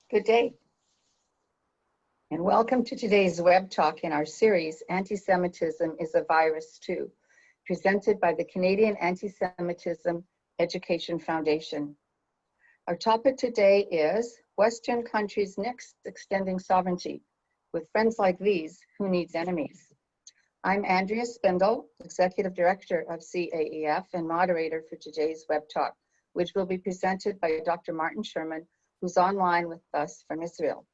Good day, and welcome to today's web talk in our series, Anti-Semitism is a Virus Too, presented by the Canadian Anti-Semitism Education Foundation. Our topic today is Western countries next extending sovereignty. With friends like these, who needs enemies? I'm Andrea Spindle, Executive Director of CAEF and moderator for today's web talk, which will be presented by Dr. Martin Sherman, who's online with us from Israel.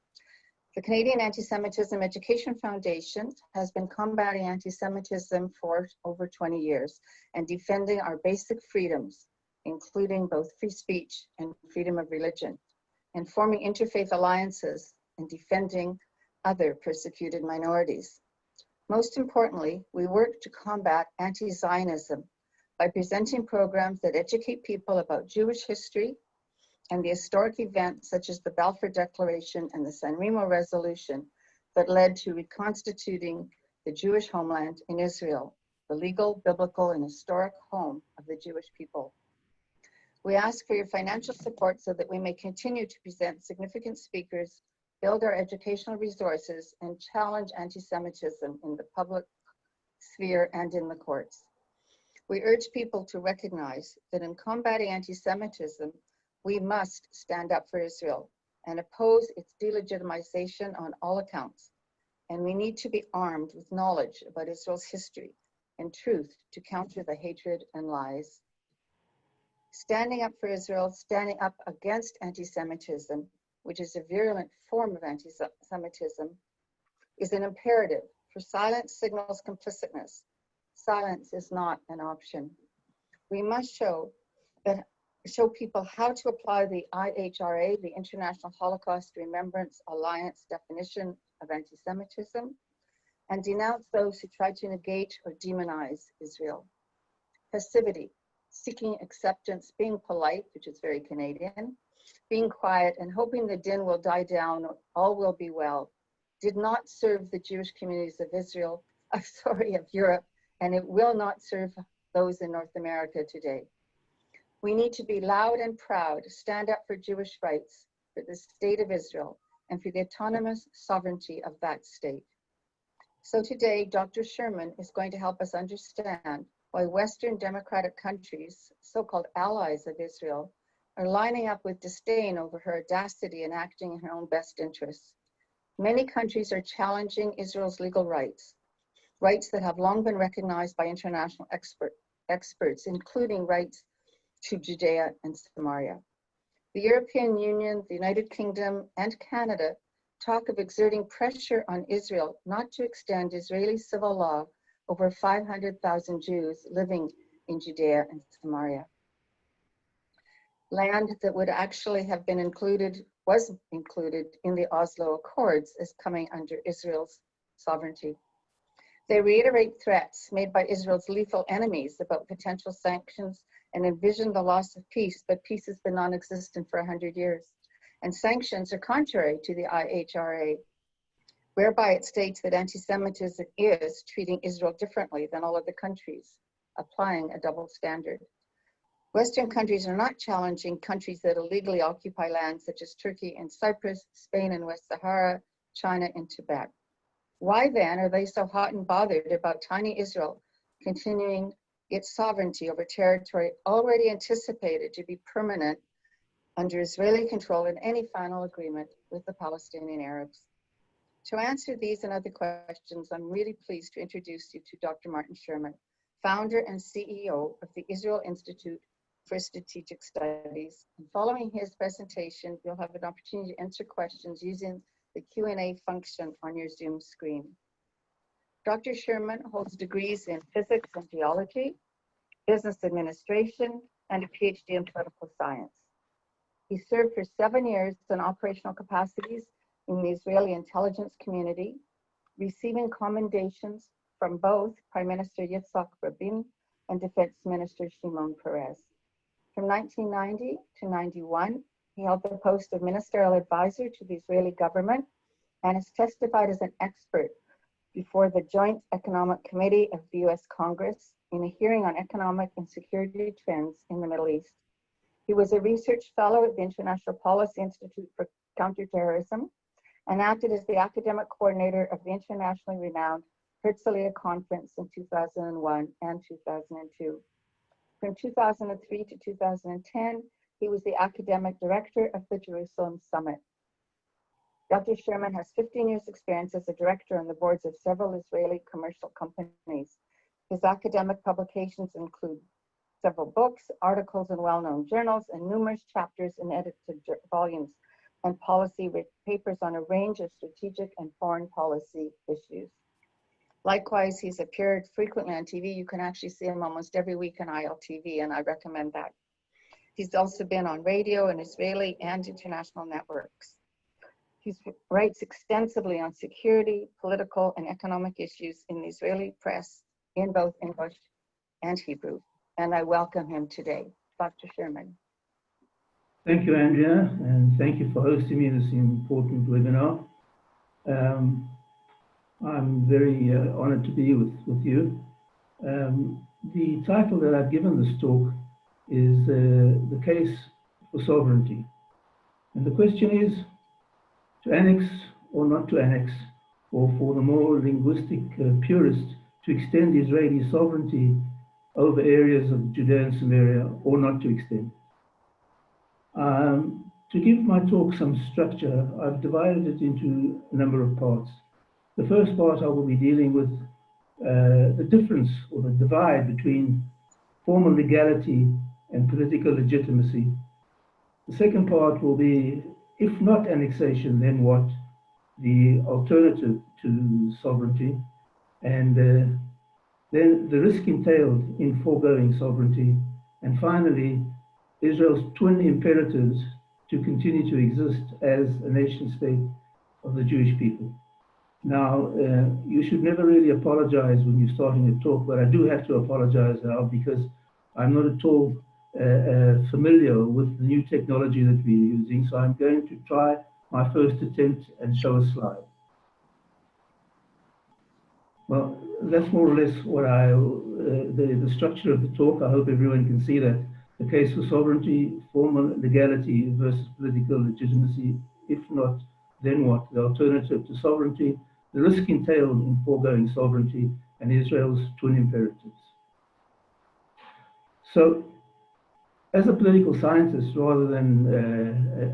The Canadian Anti-Semitism Education Foundation has been combating anti-Semitism for over 20 years and defending our basic freedoms, including both free speech and freedom of religion, and forming interfaith alliances and defending other persecuted minorities. Most importantly, we work to combat anti-Zionism by presenting programs that educate people about Jewish history and the historic events such as the Balfour Declaration and the San Remo Resolution that led to reconstituting the Jewish homeland in Israel, the legal, biblical, and historic home of the Jewish people. We ask for your financial support so that we may continue to present significant speakers, build our educational resources, and challenge anti-Semitism in the public sphere and in the courts. We urge people to recognize that in combating anti-Semitism, we must stand up for Israel and oppose its delegitimization on all accounts. And we need to be armed with knowledge about Israel's history and truth to counter the hatred and lies. Standing up for Israel, standing up against anti-Semitism, which is a virulent form of anti-Semitism, is an imperative, for silence signals complicitness. Silence is not an option. We must show people how to apply the IHRA, the International Holocaust Remembrance Alliance definition of anti-Semitism, and denounce those who try to negate or demonize Israel. Passivity, seeking acceptance, being polite, which is very Canadian, being quiet and hoping the din will die down, all will be well, did not serve the Jewish communities of of Europe, and it will not serve those in North America today. We need to be loud and proud, stand up for Jewish rights, for the state of Israel, and for the autonomous sovereignty of that state. So today, Dr. Sherman is going to help us understand why Western democratic countries, so-called allies of Israel, are lining up with disdain over her audacity and acting in her own best interests. Many countries are challenging Israel's legal rights, rights that have long been recognized by international experts, including rights to Judea and Samaria. The European Union, the United Kingdom, and Canada talk of exerting pressure on Israel not to extend Israeli civil law over 500,000 Jews living in Judea and Samaria. Land that would actually have been was included in the Oslo Accords as coming under Israel's sovereignty. They reiterate threats made by Israel's lethal enemies about potential sanctions and envision the loss of peace, but peace has been non-existent for 100 years. And sanctions are contrary to the IHRA, whereby it states that anti-Semitism is treating Israel differently than all other countries, applying a double standard. Western countries are not challenging countries that illegally occupy lands such as Turkey and Cyprus, Spain and West Sahara, China and Tibet. Why then are they so hot and bothered about tiny Israel continuing its sovereignty over territory already anticipated to be permanent under Israeli control in any final agreement with the Palestinian Arabs? To answer these and other questions, I'm really pleased to introduce you to Dr. Martin Sherman, founder and CEO of the Israel Institute for Strategic Studies. And following his presentation, you'll have an opportunity to answer questions using the Q&A function on your Zoom screen. Dr. Sherman holds degrees in physics and geology, business administration, and a PhD in political science. He served for 7 years in operational capacities in the Israeli intelligence community, receiving commendations from both Prime Minister Yitzhak Rabin and Defense Minister Shimon Peres. From 1990 to 91, he held the post of ministerial advisor to the Israeli government and has testified as an expert before the Joint Economic Committee of the U.S. Congress in a hearing on economic and security trends in the Middle East. He was a research fellow at the International Policy Institute for counterterrorism, and acted as the academic coordinator of the internationally renowned Herzliya Conference in 2001 and 2002. From 2003 to 2010, he was the academic director of the Jerusalem Summit. Dr. Sherman has 15 years' experience as a director on the boards of several Israeli commercial companies. His academic publications include several books, articles in well-known journals, and numerous chapters in edited volumes and policy papers on a range of strategic and foreign policy issues. Likewise, he's appeared frequently on TV. You can actually see him almost every week on ILTV, and I recommend that. He's also been on radio and Israeli and international networks. He writes extensively on security, political, and economic issues in the Israeli press in both English and Hebrew. And I welcome him today. Dr. Sherman. Thank you, Andrea, and thank you for hosting me in this important webinar. I'm very honored to be with you. The title that I've given this talk is The Case for Sovereignty. And the question is, to annex or not to annex, or for the more linguistic purist, to extend Israeli sovereignty over areas of Judea and Samaria or not to extend. To give my talk some structure, I've divided it into a number of parts. The first part I will be dealing with the difference or the divide between formal legality and political legitimacy. The second part will be, if not annexation, then what? The alternative to sovereignty. And then the risk entailed in foregoing sovereignty. And finally, Israel's twin imperatives to continue to exist as a nation state of the Jewish people. Now, you should never really apologize when you're starting a talk, but I do have to apologize now because I'm not at all familiar with the new technology that we're using. So I'm going to try my first attempt and show a slide. Well, that's more or less what the structure of the talk. I hope everyone can see that. The case for sovereignty, formal legality versus political legitimacy. If not, then what? The alternative to sovereignty, the risk entailed in foregoing sovereignty, and Israel's twin imperatives. So, as a political scientist rather than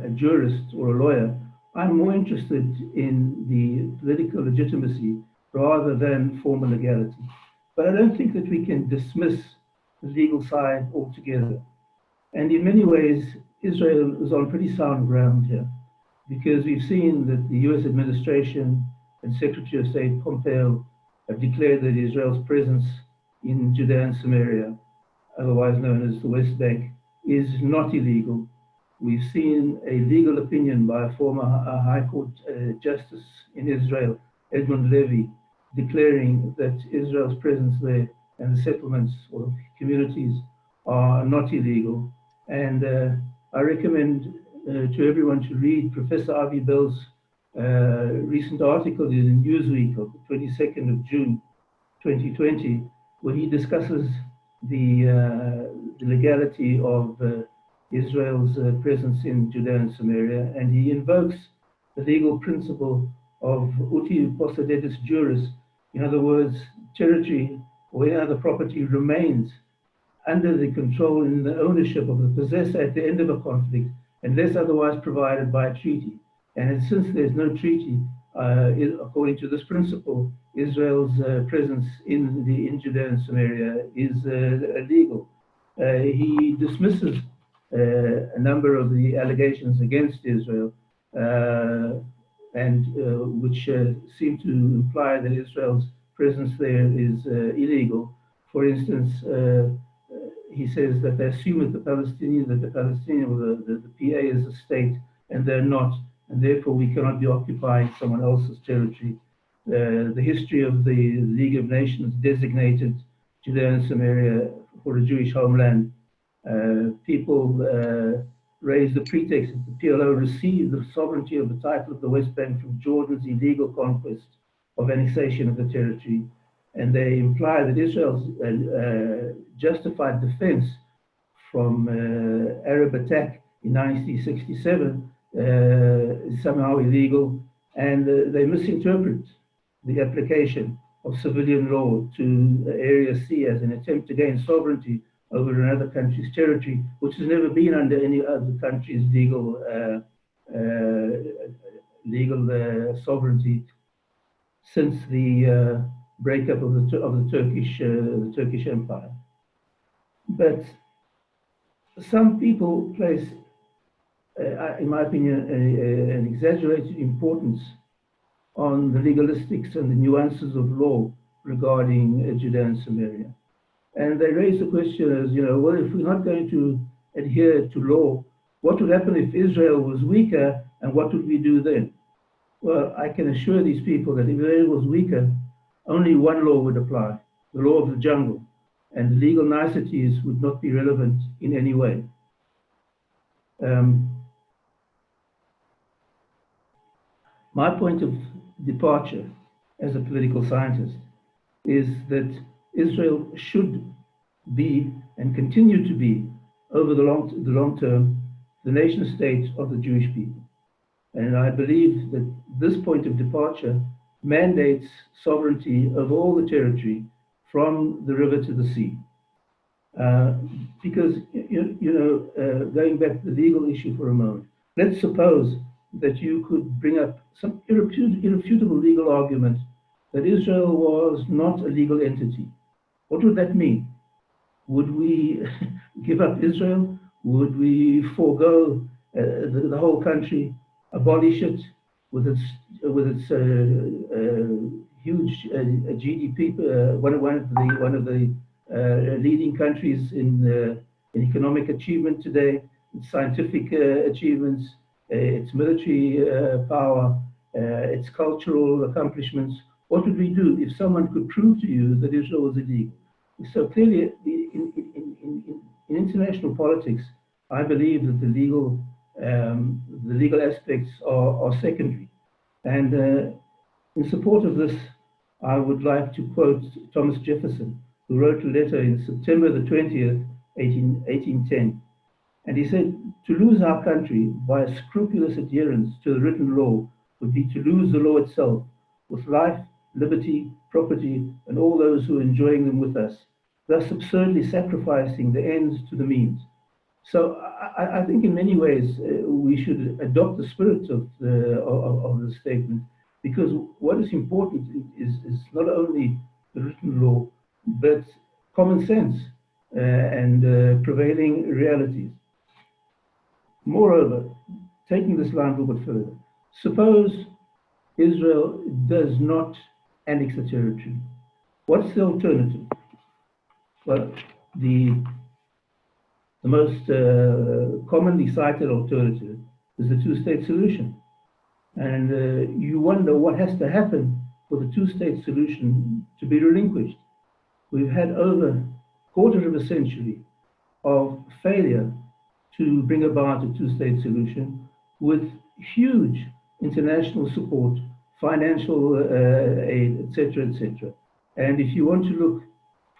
a jurist or a lawyer, I'm more interested in the political legitimacy rather than formal legality. But I don't think that we can dismiss the legal side altogether. And in many ways, Israel is on pretty sound ground here, because we've seen that the US administration and Secretary of State Pompeo have declared that Israel's presence in Judea and Samaria, otherwise known as the West Bank, is not illegal. We've seen a legal opinion by a former High Court Justice in Israel, Edmund Levy, declaring that Israel's presence there and the settlements or communities are not illegal. And I recommend to everyone to read Professor Avi Bell's recent article in Newsweek of the 22nd of June 2020, where he discusses the legality of Israel's presence in Judea and Samaria, and he invokes the legal principle of uti possidetis juris. In other words, territory or any other property remains under the control and the ownership of the possessor at the end of a conflict, unless otherwise provided by a treaty. And since there's no treaty, according to this principle, Israel's presence in Judea and Samaria is illegal. He dismisses a number of the allegations against Israel, and which seem to imply that Israel's presence there is illegal. For instance, he says that they assume that the Palestinian or the PA is a state, and they're not, and therefore we cannot be occupying someone else's territory. The history of the League of Nations designated Judea and Samaria for a Jewish homeland. People raised the pretext that the PLO received the sovereignty of the title of the West Bank from Jordan's illegal conquest of annexation of the territory. And they imply that Israel's justified defense from Arab attack in 1967 is somehow illegal, and they misinterpret the application of civilian law to Area C as an attempt to gain sovereignty over another country's territory, which has never been under any other country's legal sovereignty since the breakup of the Turkish Empire. But some people place, in my opinion, an exaggerated importance on the legalistics and the nuances of law regarding Judea and Samaria. And they raise the question as, well, if we're not going to adhere to law, what would happen if Israel was weaker, and what would we do then? Well, I can assure these people that if Israel was weaker, only one law would apply, the law of the jungle, and the legal niceties would not be relevant in any way. My point of departure as a political scientist is that Israel should be and continue to be, over the long term, the nation state of the Jewish people. And I believe that this point of departure mandates sovereignty of all the territory from the river to the sea. Because, going back to the legal issue for a moment, let's suppose that you could bring up some irrefutable legal argument that Israel was not a legal entity. What would that mean? Would we give up Israel? Would we forego the whole country, abolish it with its huge GDP, one of the leading countries in economic achievement today, its scientific achievements, its military power, its cultural accomplishments? What would we do if someone could prove to you that Israel was illegal? So clearly, in international politics, I believe that the legal aspects are secondary. And in support of this, I would like to quote Thomas Jefferson, who wrote a letter in September the 20th, 1810. And he said, "To lose our country by a scrupulous adherence to the written law would be to lose the law itself, with life, liberty, property, and all those who are enjoying them with us, thus absurdly sacrificing the ends to the means." So I think in many ways we should adopt the spirit of the statement, because what is important is not only the written law, but common sense and prevailing realities. Moreover, taking this line a little bit further, suppose Israel does not annex the territory. What's the alternative? Well, the most commonly cited alternative is the two-state solution. And you wonder what has to happen for the two-state solution to be relinquished. We've had over a quarter of a century of failure to bring about a two-state solution with huge international support, financial aid, etc., etc. And if you want to look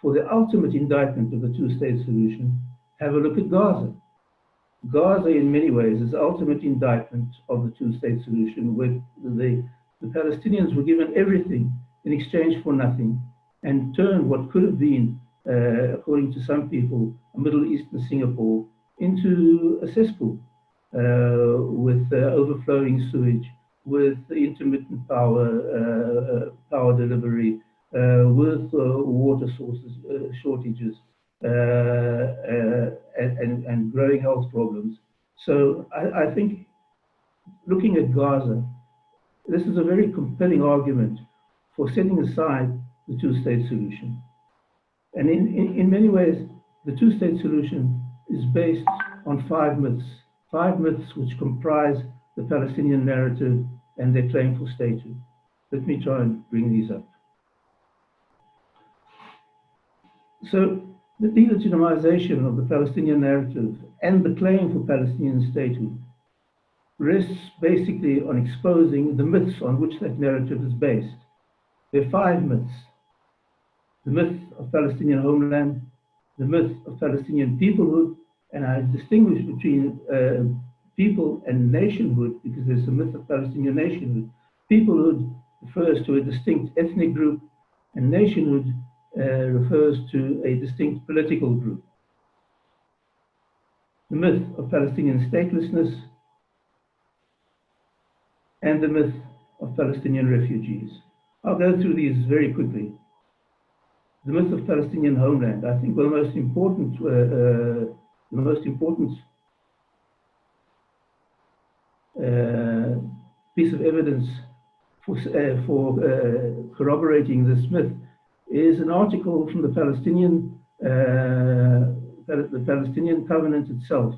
for the ultimate indictment of the two-state solution, have a look at Gaza. Gaza, in many ways, is the ultimate indictment of the two-state solution, where the Palestinians were given everything in exchange for nothing, and turned what could have been, according to some people, a Middle Eastern Singapore into a cesspool with overflowing sewage, with intermittent power delivery, with water sources shortages, and growing health problems. So I think, looking at Gaza, this is a very compelling argument for setting aside the two-state solution. And in many ways, the two-state solution is based on five myths which comprise the Palestinian narrative and their claim for statehood. Let me try and bring these up. So, the delegitimization of the Palestinian narrative and the claim for Palestinian statehood rests basically on exposing the myths on which that narrative is based. There are five myths: the myth of Palestinian homeland, the myth of Palestinian peoplehood, and I distinguish between people and nationhood, because there's a myth of Palestinian nationhood. Peoplehood refers to a distinct ethnic group, and nationhood refers to a distinct political group. The myth of Palestinian statelessness and the myth of Palestinian refugees. I'll go through these very quickly. The myth of Palestinian homeland. I think the most important piece of evidence for corroborating this myth is an article from the Palestinian Covenant itself,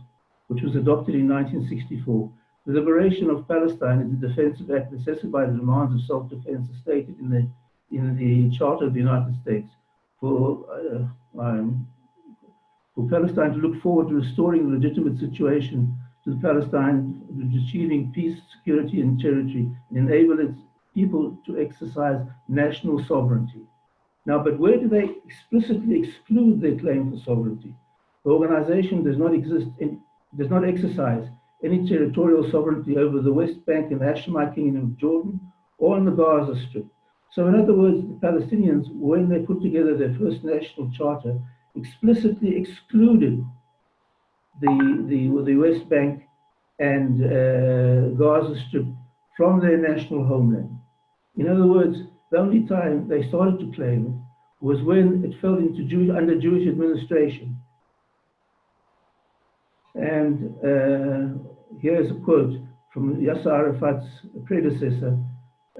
which was adopted in 1964. The liberation of Palestine is a defensive act necessitated by the demands of self-defense as stated in the Charter of the United States. For Palestine to look forward to restoring the legitimate situation to Palestine, achieving peace, security, and territory, and enable its people to exercise national sovereignty. Now, but where do they explicitly exclude their claim for sovereignty? The organization does not exercise any territorial sovereignty over the West Bank and the Hashemite Kingdom of Jordan or on the Gaza Strip. So in other words, the Palestinians, when they put together their first national charter, explicitly excluded the West Bank and Gaza Strip from their national homeland. In other words, the only time they started to claim it was when it fell into under Jewish administration. And here's a quote from Yasser Arafat's predecessor,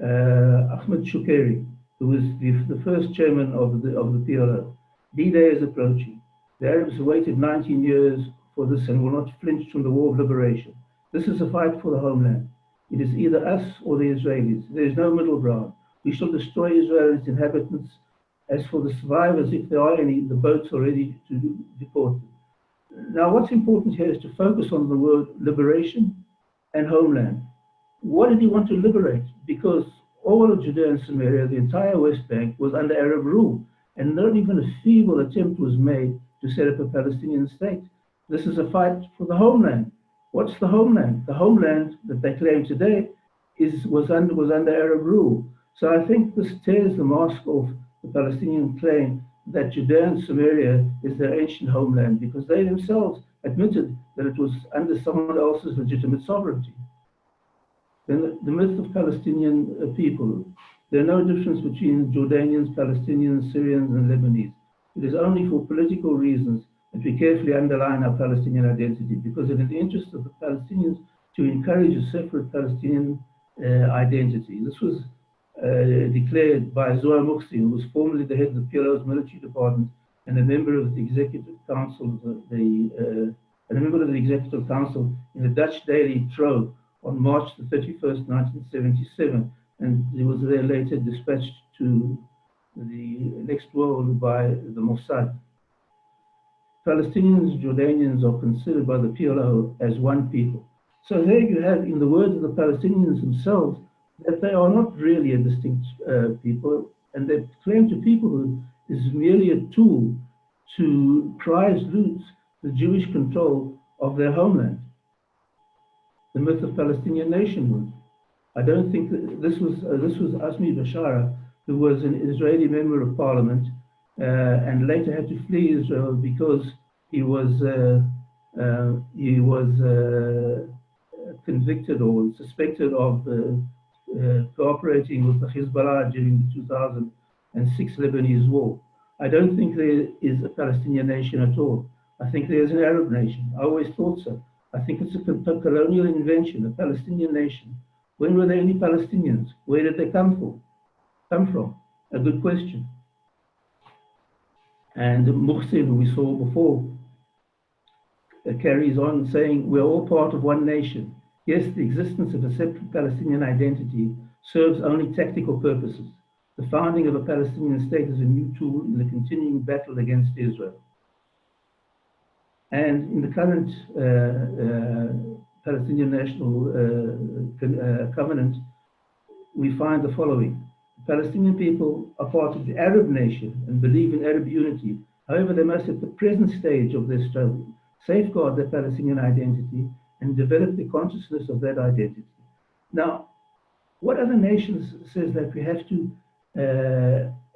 Ahmed Shukeri, who was the first chairman of the PLO. D-Day is approaching. The Arabs have waited 19 years for this and will not flinch from the war of liberation. This is a fight for the homeland. It is either us or the Israelis. There is no middle ground. We shall destroy Israel and its inhabitants. As for the survivors, if there are any, the boats are ready to deport them. Now, what's important here is to focus on the word liberation and homeland. What did he want to liberate? Because all of Judea and Samaria, the entire West Bank, was under Arab rule, and not even a feeble attempt was made to set up a Palestinian state. This is a fight for the homeland. What's the homeland? The homeland that they claim today was under Arab rule. So I think this tears the mask off the Palestinian claim that Judea and Samaria is their ancient homeland, because they themselves admitted that it was under someone else's legitimate sovereignty. Then the myth of Palestinian people. There are no difference between Jordanians, Palestinians, Syrians, and Lebanese. It is only for political reasons that we carefully underline our Palestinian identity, because it is in the interest of the Palestinians to encourage a separate Palestinian identity. This was declared by Zohar Muxi, who was formerly the head of the PLO's military department and a member of the executive council, in the Dutch daily Trouw on March the 31st, 1977, and he was there later dispatched to the next world by the Mossad. Palestinians and Jordanians are considered by the PLO as one people. So there you have, in the words of the Palestinians themselves, that they are not really a distinct people, and their claim to peoplehood is merely a tool to prize loot the Jewish control of their homeland. The myth of Palestinian nationhood. I don't think that this was Azmi Bashara, who was an Israeli member of parliament and later had to flee Israel because he was convicted or suspected of cooperating with the Hezbollah during the 2006 Lebanese war. I don't think there is a Palestinian nation at all. I think there is an Arab nation. I always thought so. I think it's a colonial invention, a Palestinian nation. When were there any Palestinians? Where did they come from? A good question. And Muhsin, who we saw before, carries on saying, we're all part of one nation. Yes, the existence of a separate Palestinian identity serves only tactical purposes. The founding of a Palestinian state is a new tool in the continuing battle against Israel. And in the current Palestinian National Covenant, we find the following. The Palestinian people are part of the Arab nation and believe in Arab unity. However, they must, at the present stage of their struggle, safeguard their Palestinian identity and develop the consciousness of that identity. Now, what other nations says that we have to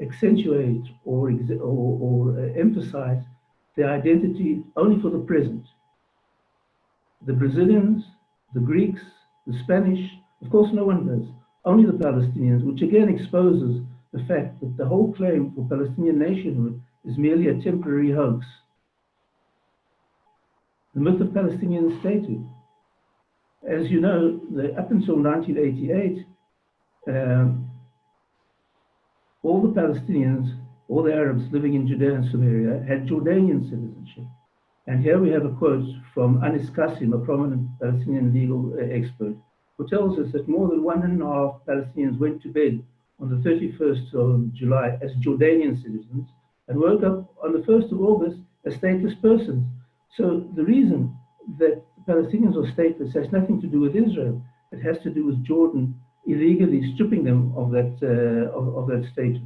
accentuate or emphasize their identity only for the present? The Brazilians, the Greeks, the Spanish, of course no one does. Only the Palestinians, which again exposes the fact that the whole claim for Palestinian nationhood is merely a temporary hoax. The myth of Palestinian statehood. As you know, up until 1988, all the Palestinians, all the Arabs living in Judea and Samaria had Jordanian citizenship. And here we have a quote from Anis Qasim, a prominent Palestinian legal expert, who tells us that more than 1.5 Palestinians went to bed on the 31st of July as Jordanian citizens and woke up on the 1st of August as stateless persons. So the reason that the Palestinians are stateless has nothing to do with Israel. It has to do with Jordan illegally stripping them of that status.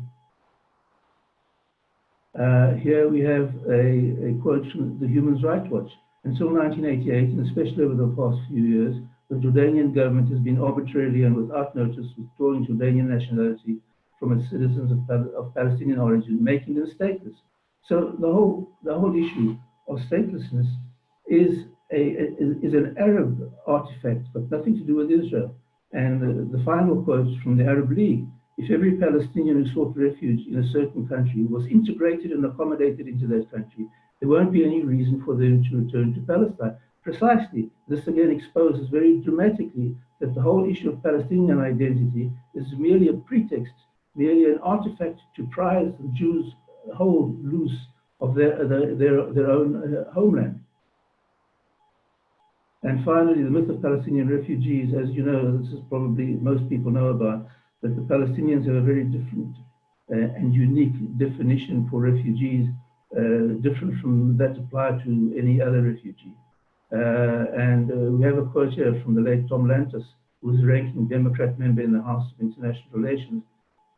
Here we have a quote from the Human Rights Watch. Until 1988, and especially over the past few years, the Jordanian government has been arbitrarily and without notice withdrawing Jordanian nationality from its citizens of Palestinian origin, making them stateless. So the whole issue of statelessness is an Arab artifact, but nothing to do with Israel. And the final quote from the Arab League: if every Palestinian who sought refuge in a certain country was integrated and accommodated into that country, there won't be any reason for them to return to Palestine. Precisely, this again exposes very dramatically that the whole issue of Palestinian identity is merely a pretext, merely an artifact to pry the Jews hold loose of their own homeland. And finally, the myth of Palestinian refugees. As you know, this is probably most people know about, that the Palestinians have a very different and unique definition for refugees, different from that applied to any other refugee. We have a quote here from the late Tom Lantis, who was a ranking Democrat member in the House of International Relations,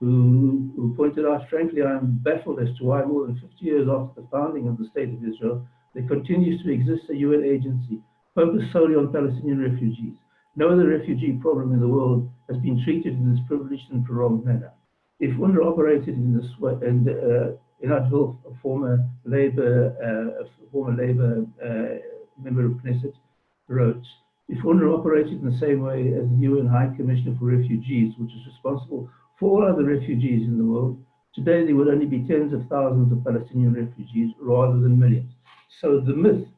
who pointed out, frankly, I am baffled as to why more than 50 years after the founding of the State of Israel, there continues to exist a UN agency focused solely on Palestinian refugees. No other refugee problem in the world has been treated in this privileged and prolonged manner. If UNRWA operated in this way, and Inad Wilf, a former Labour member of Knesset, wrote, if UNRWA operated in the same way as the UN High Commissioner for Refugees, which is responsible for all other refugees in the world, today there would only be tens of thousands of Palestinian refugees rather than millions. So the myth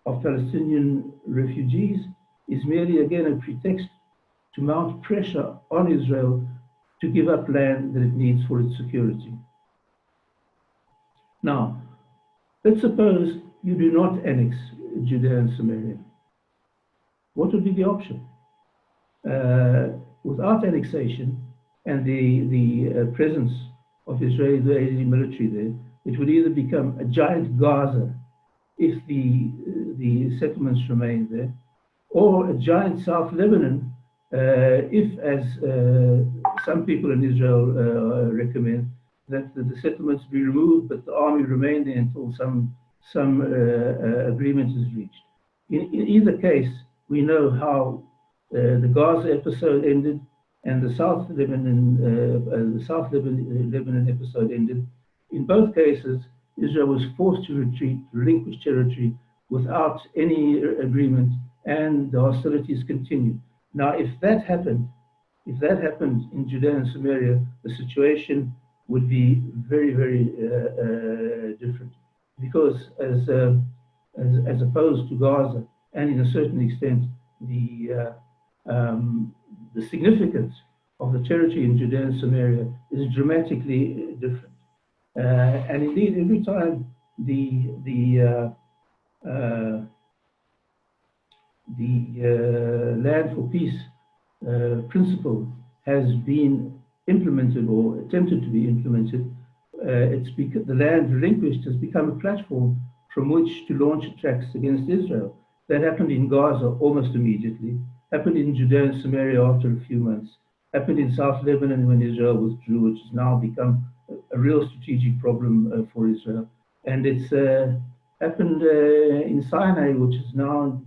of Palestinian refugees is merely, again, a pretext to mount pressure on Israel to give up land that it needs for its security. Now, let's suppose you do not annex Judea and Samaria. What would be the option? Without annexation and the presence of Israeli military there, it would either become a giant Gaza if the settlements remain there, or a giant South Lebanon if, as some people in Israel recommend, that the settlements be removed, but the army remain there until some agreement is reached. In either case, we know how the Gaza episode ended and the South Lebanon episode ended. In both cases, Israel was forced to retreat, relinquish territory without any agreement, and the hostilities continued. Now, if that happened in Judea and Samaria, the situation would be very, very different, because as opposed to Gaza, and in a certain extent, the significance of the territory in Judea and Samaria is dramatically different. And indeed, every time the land for peace principle has been implemented or attempted to be implemented, the land relinquished has become a platform from which to launch attacks against Israel. That happened in Gaza almost immediately, happened in Judea and Samaria after a few months, happened in South Lebanon when Israel withdrew, which has now become a real strategic problem for Israel. And it's happened in Sinai, which is now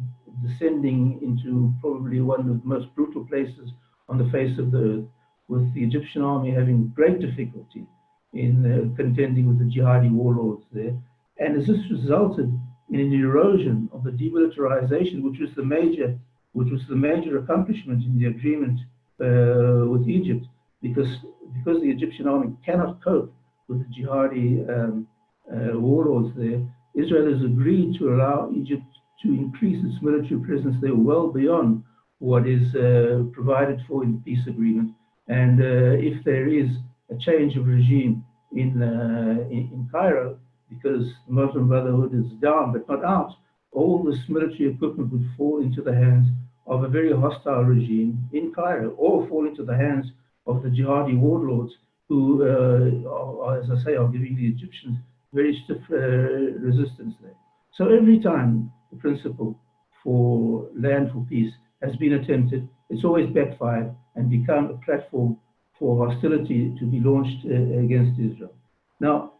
descending into probably one of the most brutal places on the face of the earth, with the Egyptian army having great difficulty in contending with the jihadi warlords there. And as this resulted in an erosion of the demilitarization, which was the major accomplishment in the agreement with Egypt, because the Egyptian army cannot cope with the jihadi warlords there, Israel has agreed to allow Egypt to increase its military presence there well beyond what is provided for in the peace agreement. And if there is a change of regime in Cairo, because the Muslim Brotherhood is down but not out, all this military equipment would fall into the hands of a very hostile regime in Cairo, or fall into the hands of the jihadi warlords who, as I say, are giving the Egyptians very stiff resistance there. So every time the principle for land for peace has been attempted, it's always backfired and become a platform for hostility to be launched against Israel. Now,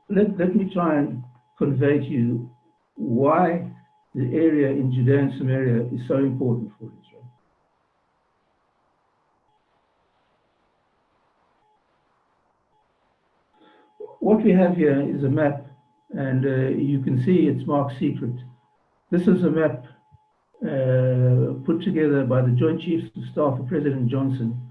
let me try and convey to you why the area in Judea and Samaria is so important for Israel. What we have here is a map, and you can see it's marked secret. This is a map put together by the Joint Chiefs of Staff of President Johnson,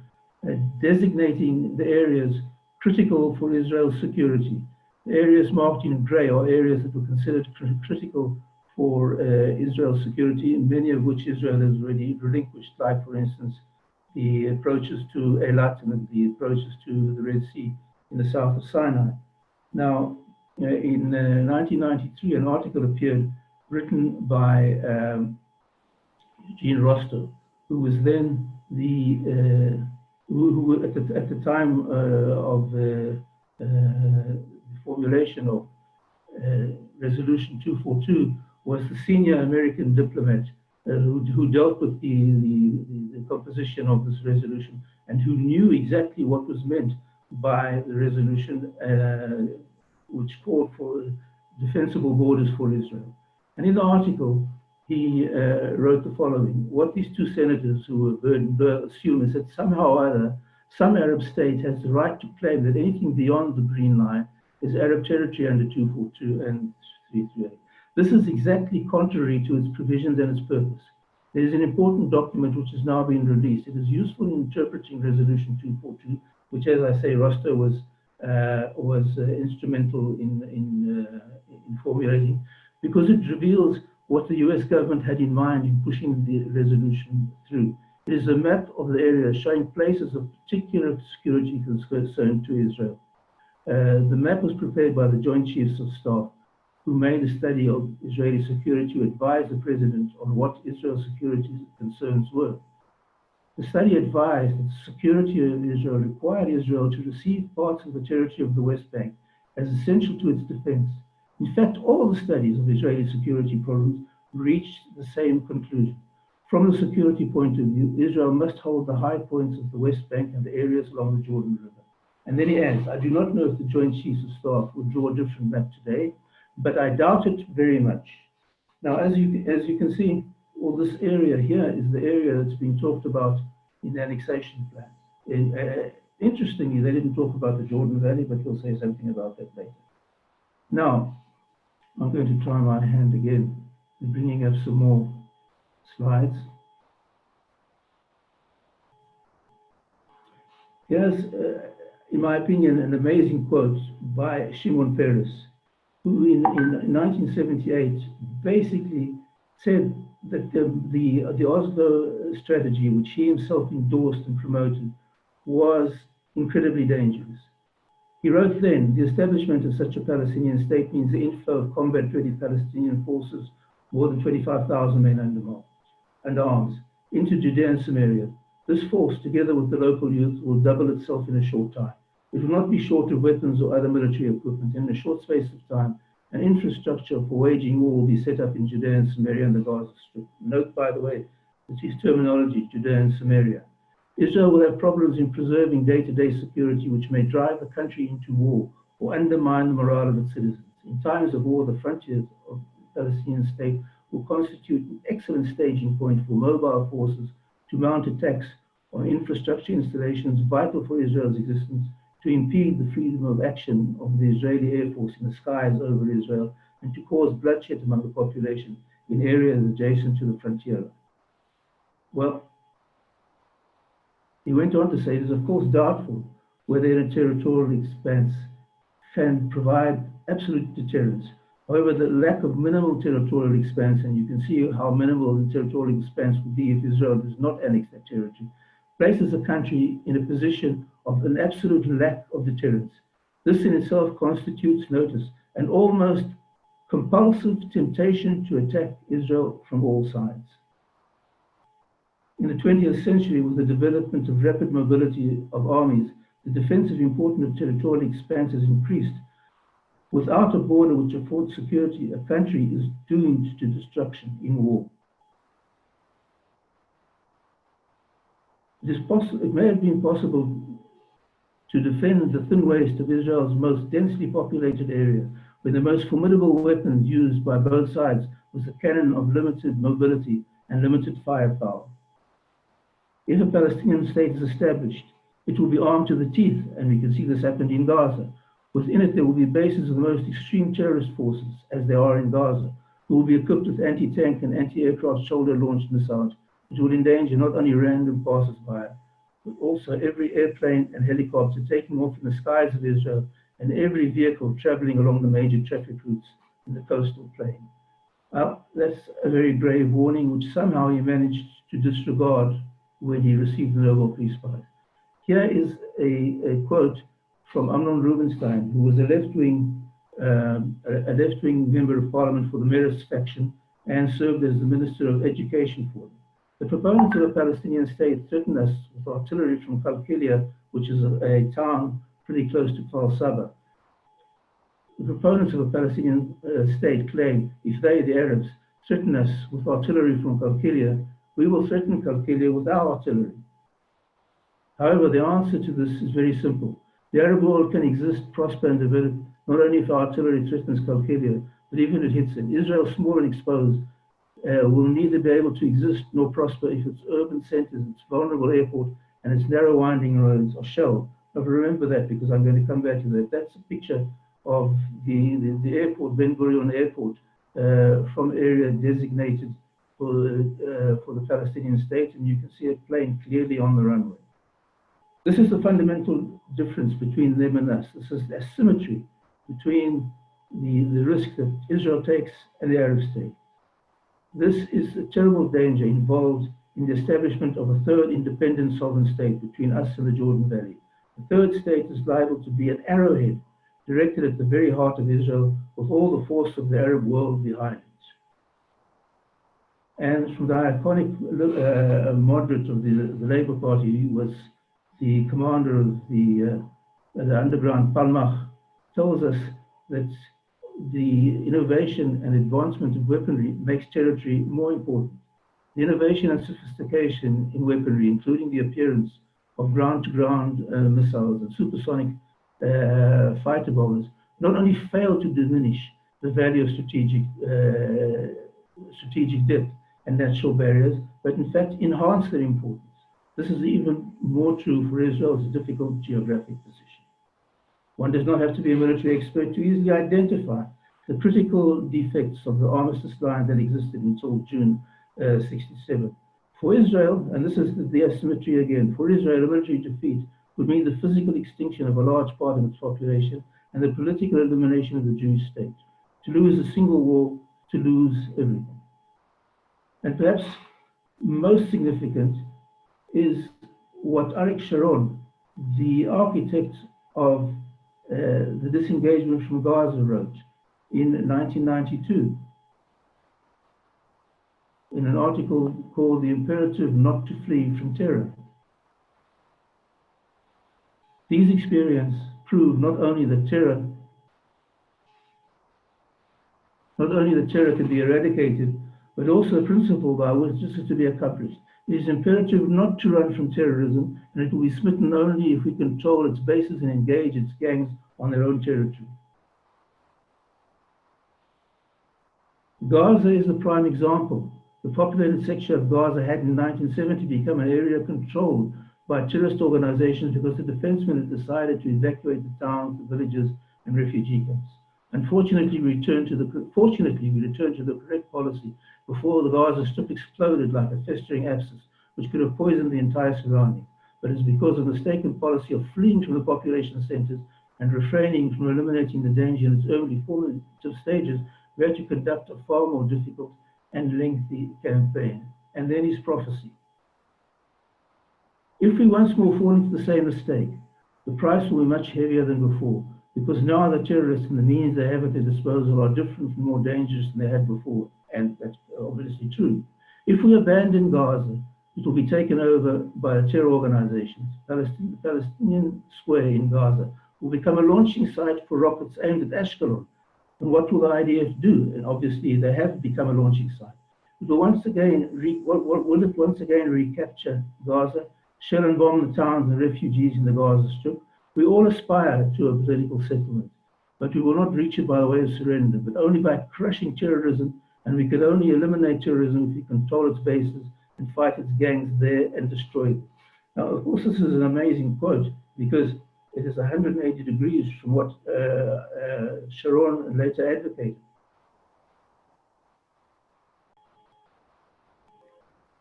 designating the areas critical for Israel's security. The areas marked in grey are areas that were considered critical for Israel's security, many of which Israel has already relinquished, like, for instance, the approaches to Eilat and the approaches to the Red Sea in the south of Sinai. Now, in 1993, an article appeared written by Eugene Rostow, who was then who at the time of the formulation of Resolution 242 was the senior American diplomat who dealt with the composition of this resolution, and who knew exactly what was meant by the resolution, which called for defensible borders for Israel. And in the article, he wrote the following: what these two senators who were burdened assume is that somehow or other, some Arab state has the right to claim that anything beyond the Green Line is Arab territory under 242 and 338. This is exactly contrary to its provisions and its purpose. There is an important document which has now been released. It is useful in interpreting Resolution 242, which, as I say, Rostow was instrumental in formulating, because it reveals what the US government had in mind in pushing the resolution through. It is a map of the area showing places of particular security concern to Israel. The map was prepared by the Joint Chiefs of Staff, who made a study of Israeli security to advise the president on what Israel's security concerns were. The study advised that the security of Israel required Israel to receive parts of the territory of the West Bank as essential to its defense. In fact, all the studies of Israeli security problems reached the same conclusion. From the security point of view, Israel must hold the high points of the West Bank and the areas along the Jordan River. And then he adds, I do not know if the Joint Chiefs of Staff would draw a different map today, but I doubt it very much. Now, as you can see, all this area here is the area that's being talked about in the annexation plan. Interestingly, they didn't talk about the Jordan Valley, but we'll say something about that later. Now, I'm going to try my hand again in bringing up some more slides. Here's, in my opinion, an amazing quote by Shimon Peres, who in 1978 basically said that the Oslo strategy, which he himself endorsed and promoted, was incredibly dangerous. He wrote then, the establishment of such a Palestinian state means the inflow of combat-ready Palestinian forces, more than 25,000 men under arms, into Judea and Samaria. This force, together with the local youth, will double itself in a short time. It will not be short of weapons or other military equipment. In a short space of time, an infrastructure for waging war will be set up in Judea and Samaria and the Gaza Strip. Note, by the way, that his terminology, Judea and Samaria. Israel will have problems in preserving day-to-day security, which may drive the country into war or undermine the morale of its citizens. In times of war, the frontiers of the Palestinian state will constitute an excellent staging point for mobile forces to mount attacks on infrastructure installations vital for Israel's existence, to impede the freedom of action of the Israeli Air Force in the skies over Israel, and to cause bloodshed among the population in areas adjacent to the frontier. Well, he went on to say it is of course doubtful whether a territorial expanse can provide absolute deterrence. However, the lack of minimal territorial expanse, and you can see how minimal the territorial expanse would be if Israel does not annex that territory, places the country in a position of an absolute lack of deterrence. This in itself constitutes, notice, an almost compulsive temptation to attack Israel from all sides. In the 20th century, with the development of rapid mobility of armies, the defensive importance of territorial expanse has increased. Without a border which affords security, a country is doomed to destruction in war. It may have been possible to defend the thin waist of Israel's most densely populated area, where the most formidable weapons used by both sides was the cannon of limited mobility and limited firepower. If a Palestinian state is established, it will be armed to the teeth, and we can see this happened in Gaza. Within it, there will be bases of the most extreme terrorist forces, as there are in Gaza, who will be equipped with anti-tank and anti-aircraft shoulder-launched missiles, which will endanger not only random passers-by, but also every airplane and helicopter taking off in the skies of Israel and every vehicle traveling along the major traffic routes in the coastal plain. That's a very grave warning, which somehow he managed to disregard when he received the Nobel Peace Prize. Here is a quote from Amnon Rubinstein, who was a left-wing member of parliament for the Meretz faction and served as the Minister of Education for them. The proponents of a Palestinian state threatened us with artillery from Qalqilia, which is a town pretty close to Kfar Saba. The proponents of a Palestinian state claim if they, the Arabs, threaten us with artillery from Qalqilia, we will threaten Qalqilia with our artillery. However, the answer to this is very simple. The Arab world can exist, prosper, and develop not only if artillery threatens Qalqilia, but even if it hits it. Israel, small and exposed, will neither be able to exist nor prosper if its urban centers, its vulnerable airport, and its narrow winding roads are shelled. Now remember that, because I'm going to come back to that. That's a picture of the airport, Ben Gurion Airport, from area designated for the Palestinian state, and you can see a plane clearly on the runway. This is the fundamental difference between them and us. This is the asymmetry between the risk that Israel takes and the Arab state. This is a terrible danger involved in the establishment of a third independent sovereign state between us and the Jordan Valley. The third state is liable to be an arrowhead directed at the very heart of Israel with all the force of the Arab world behind it. And from the iconic moderate of the Labour Party, who was the commander of the underground Palmach, tells us that the innovation and advancement of weaponry makes territory more important. The innovation and sophistication in weaponry, including the appearance of ground-to-ground missiles and supersonic fighter bombers, not only fail to diminish the value of strategic depth and natural barriers, but in fact enhance their importance. This is even more true for Israel's difficult geographic position. One does not have to be a military expert to easily identify the critical defects of the armistice line that existed until June 67. For Israel, and this is the asymmetry again, for Israel, a military defeat would mean the physical extinction of a large part of its population and the political elimination of the Jewish state. To lose a single war, to lose everything. And perhaps most significant is what Arik Sharon, the architect of the disengagement from Gaza, wrote in 1992 in an article called "The Imperative Not to Flee from Terror." These experiences prove not only that terror can be eradicated, but also a principle by which this is to be accomplished. It is imperative not to run from terrorism, and it will be smitten only if we control its bases and engage its gangs on their own territory. Gaza is the prime example. The populated section of Gaza had in 1970 become an area controlled by terrorist organizations because the defensemen had decided to evacuate the towns, the villages, and refugee camps. Unfortunately, we returned to the correct policy before the Gaza Strip exploded like a festering abscess, which could have poisoned the entire surroundings. But it's because of mistaken policy of fleeing from the population centers and refraining from eliminating the danger in its early formative stages, we had to conduct a far more difficult and lengthy campaign. And then his prophecy. If we once more fall into the same mistake, the price will be much heavier than before, because now the terrorists and the means they have at their disposal are different and more dangerous than they had before, and that's obviously true. If we abandon Gaza, it will be taken over by terror organizations. The Palestinian square in Gaza will become a launching site for rockets aimed at Ashkelon. And what will the IDF do? And obviously, they have become a launching site. It will once again recapture Gaza, shell and bomb the towns and refugees in the Gaza Strip? We all aspire to a political settlement, but we will not reach it by way of surrender, but only by crushing terrorism, and we can only eliminate terrorism if we control its bases and fight its gangs there and destroy them. Now, of course, this is an amazing quote because it is 180 degrees from what Sharon later advocated.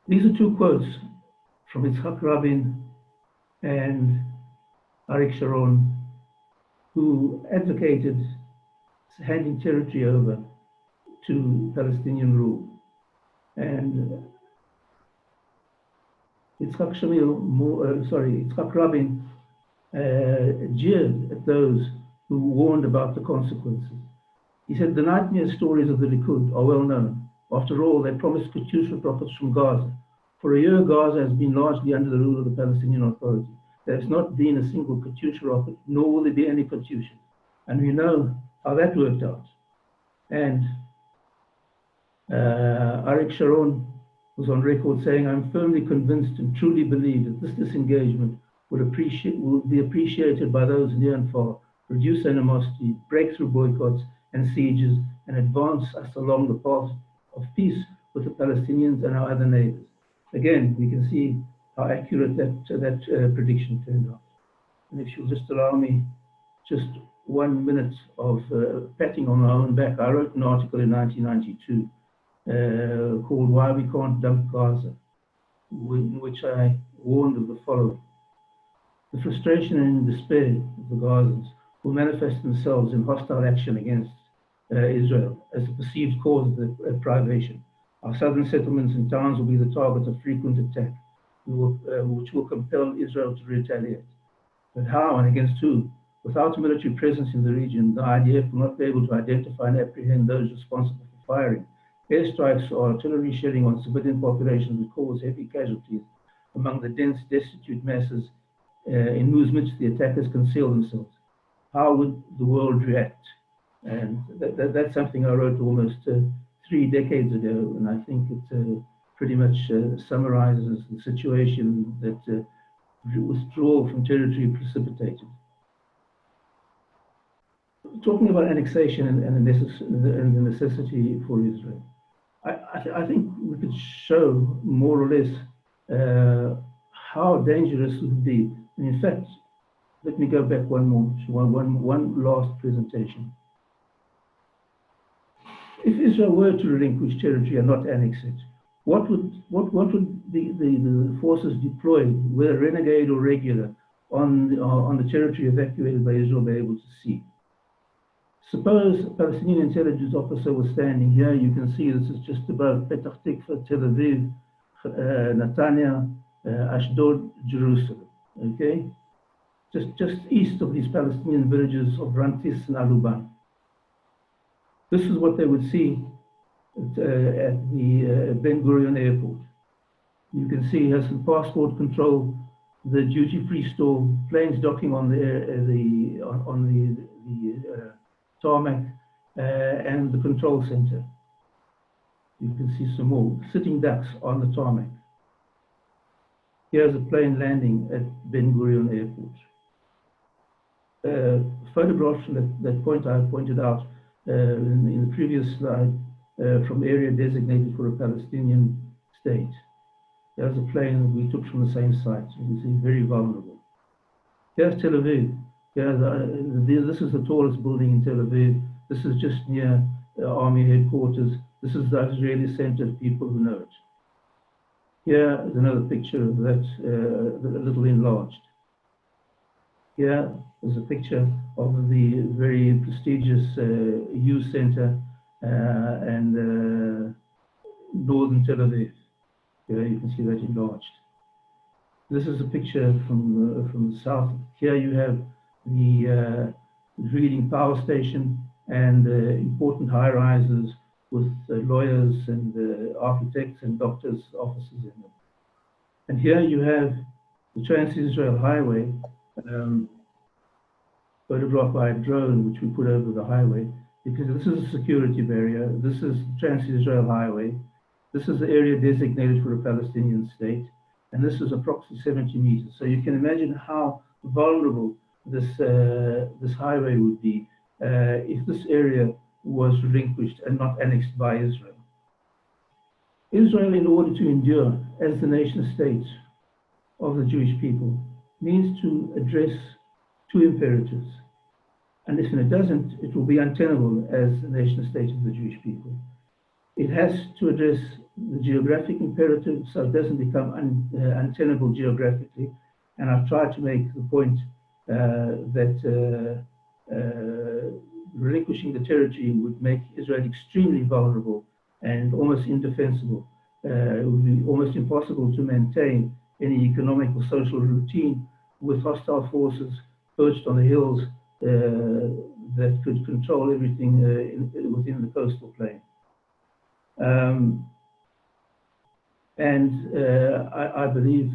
These are two quotes from Yitzhak Rabin and Arik Sharon, who advocated handing territory over to Palestinian rule. And Yitzhak Rabin jeered at those who warned about the consequences. He said, the nightmare stories of the Likud are well known. After all, they promised Katyusha rockets from Gaza. For a year, Gaza has been largely under the rule of the Palestinian Authority. There has not been a single Katyusha rocket, nor will there be any Katyusha. And we know how that worked out. And Arik Sharon was on record saying, I'm firmly convinced and truly believe that this disengagement will be appreciated by those near and far, reduce animosity, break through boycotts and sieges, and advance us along the path of peace with the Palestinians and our other neighbors. Again, we can see how accurate that prediction turned out. And if you'll just allow me just 1 minute of patting on my own back, I wrote an article in 1992 called Why We Can't Dump Gaza, in which I warned of the following. The frustration and despair of the Gazans will manifest themselves in hostile action against Israel as the perceived cause of the privation. Our southern settlements and towns will be the target of frequent attack, which will compel Israel to retaliate. But how and against who? Without a military presence in the region, the IDF will not be able to identify and apprehend those responsible for firing. Airstrikes or artillery shelling on civilian populations will cause heavy casualties among the dense, destitute masses in whose midst the attackers conceal themselves. How would the world react? And that's something I wrote almost 3 decades ago, and I think it pretty much summarizes the situation that withdrawal from territory precipitated. Talking about annexation and the necessity for Israel, I think we could show more or less how dangerous it would be. And in fact, let me go back one last presentation. If Israel were to relinquish territory and not annex it, what would the forces deployed, whether renegade or regular, on the territory evacuated by Israel be able to see? Suppose a Palestinian intelligence officer was standing here. You can see this is just above Petach Tikva, Tel Aviv, Netanya, Ashdod, Jerusalem. Okay, just east of these Palestinian villages of Rantis and Aluban. This is what they would see at the Ben Gurion airport. You can see here some passport control, the duty-free store, planes docking on the tarmac, and the control center. You can see some more sitting ducks on the tarmac. Here's a plane landing at Ben Gurion airport. Photographs from that point I pointed out in the previous slide from area designated for a Palestinian state. There's a plane that we took from the same site. You can see very vulnerable. Here's Tel Aviv. This is the tallest building in Tel Aviv. This is just near army headquarters. This is the Israeli center, people who know it. Here is another picture of that, a little enlarged. Here is a picture of the very prestigious youth center and northern Tel Aviv. Here you can see that enlarged. This is a picture from the south. Here you have the reading power station and important high-rises with lawyers and architects and doctors' offices in them. And here you have the Trans-Israel Highway, photographed by a drone, which we put over the highway, because this is a security barrier. This is Trans-Israel Highway. This is the area designated for a Palestinian state, and this is approximately 70 meters. So you can imagine how vulnerable this highway would be if this area was relinquished and not annexed by Israel. Israel, in order to endure as the nation state of the Jewish people, needs to address two imperatives. And if it doesn't, it will be untenable as the nation state of the Jewish people. It has to address the geographic imperative so it doesn't become untenable geographically. And I've tried to make the point that relinquishing the territory would make Israel extremely vulnerable and almost indefensible. It would be almost impossible to maintain any economic or social routine with hostile forces perched on the hills that could control everything within the coastal plain. I believe,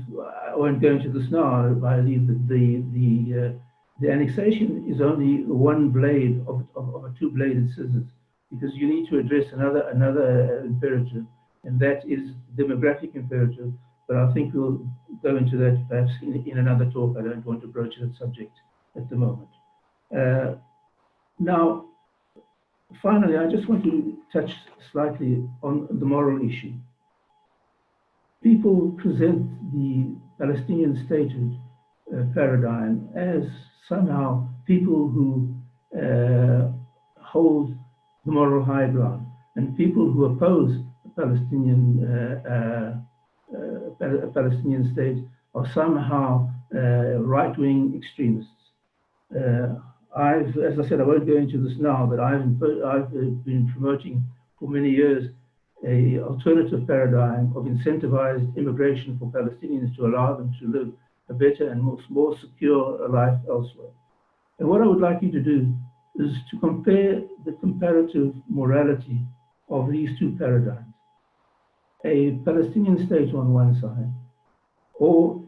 I won't go into this now, I believe that the annexation is only one blade of a two-bladed scissors, because you need to address another imperative, and that is demographic imperative. But I think we'll go into that perhaps in another talk. I don't want to broach that subject at the moment. Now, finally, I just want to touch slightly on the moral issue. People present the Palestinian statehood paradigm as somehow people who hold the moral high ground, and people who oppose the Palestinian state are somehow right-wing extremists. As I said, I won't go into this now, but I've been promoting for many years an alternative paradigm of incentivized immigration for Palestinians to allow them to live a better and more secure life elsewhere. And what I would like you to do is to compare the comparative morality of these two paradigms. A Palestinian state on one side, or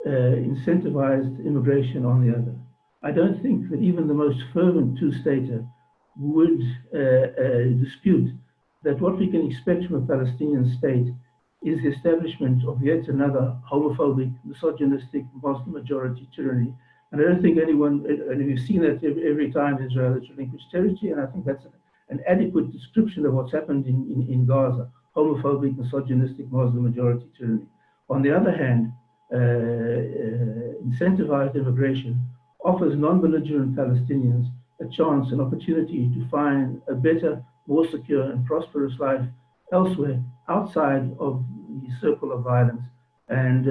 incentivized immigration on the other. I don't think that even the most fervent two-stater would dispute that what we can expect from a Palestinian state is the establishment of yet another homophobic, misogynistic, Muslim majority tyranny. And I don't think anyone, and we've seen that every time Israel has relinquished territory, and I think that's an adequate description of what's happened in Gaza, homophobic, misogynistic, Muslim majority tyranny. On the other hand, incentivized immigration offers non-belligerent Palestinians a chance, an opportunity to find a better, more secure and prosperous life elsewhere, outside of the circle of violence, and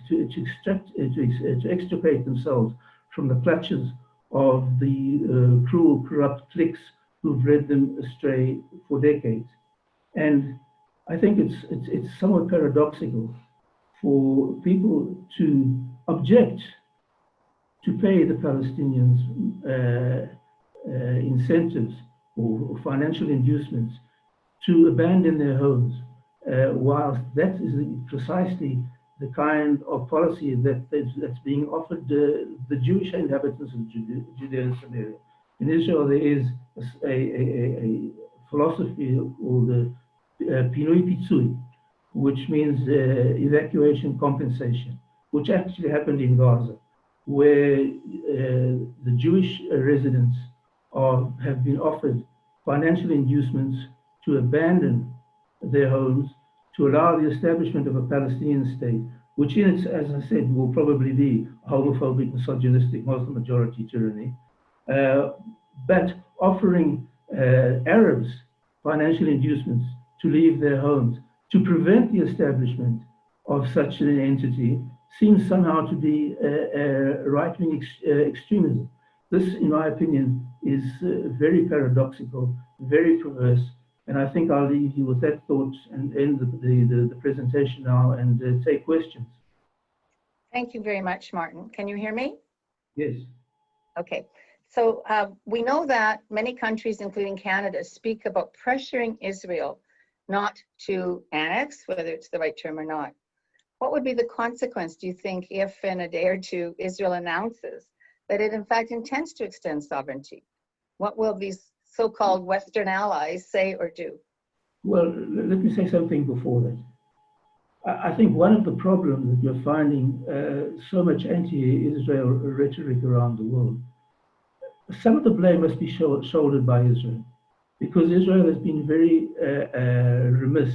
to extricate themselves from the clutches of the cruel, corrupt cliques who've led them astray for decades. And I think it's somewhat paradoxical for people to object to pay the Palestinians incentives or financial inducements to abandon their homes, whilst that is precisely the kind of policy that's being offered the Jewish inhabitants of Judea and Samaria. In Israel, there is a philosophy called the Pinui Pitzui, which means evacuation compensation, which actually happened in Gaza, where the Jewish residents have been offered financial inducements to abandon their homes, to allow the establishment of a Palestinian state, which in its, as I said, will probably be a homophobic, misogynistic, Muslim majority tyranny, but offering Arabs financial inducements to leave their homes, to prevent the establishment of such an entity, seems somehow to be right-wing extremism. This, in my opinion, is very paradoxical, very perverse, and I think I'll leave you with that thought and end the presentation now and take questions. Thank you very much, Martin. Can you hear me? Yes. Okay. So we know that many countries, including Canada, speak about pressuring Israel not to annex, whether it's the right term or not. What would be the consequence, do you think, if in a day or two Israel announces that it in fact intends to extend sovereignty? What will these so-called Western allies say or do? Well, let me say something before that. I think one of the problems that you're finding so much anti-Israel rhetoric around the world, some of the blame must be shouldered by Israel, because Israel has been very remiss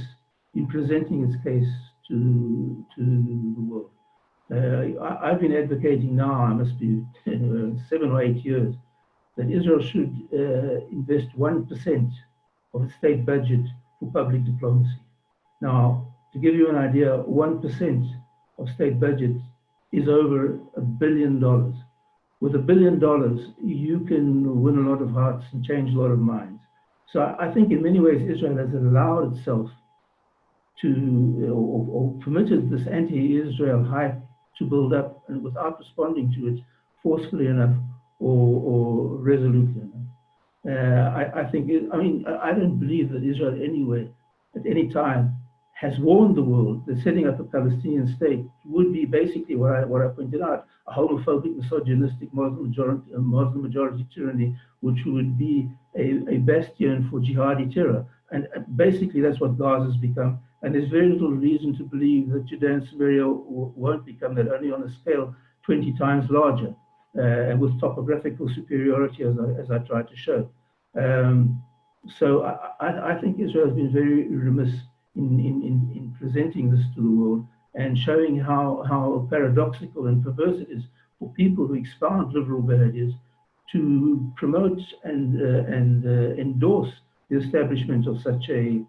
in presenting its case to the world. I've been advocating now, I must be 7 or 8 years, that Israel should invest 1% of its state budget for public diplomacy. Now, to give you an idea, 1% of state budget is over $1 billion. With $1 billion, you can win a lot of hearts and change a lot of minds. So I think in many ways, Israel has allowed itself to, or permitted this anti-Israel hype to build up, and without responding to it forcefully enough or resolutely enough. I think, I don't believe that Israel anywhere, at any time, has warned the world that setting up a Palestinian state would be basically what I pointed out, a homophobic, misogynistic Muslim majority tyranny, which would be a bastion for jihadi terror. And basically that's what Gaza has become. And there's very little reason to believe that Judea and Samaria won't become that, only on a scale 20 times larger, and with topographical superiority, as I tried to show. So I think Israel has been very remiss in presenting this to the world and showing how paradoxical and perverse it is for people who expound liberal values to promote and endorse the establishment of such an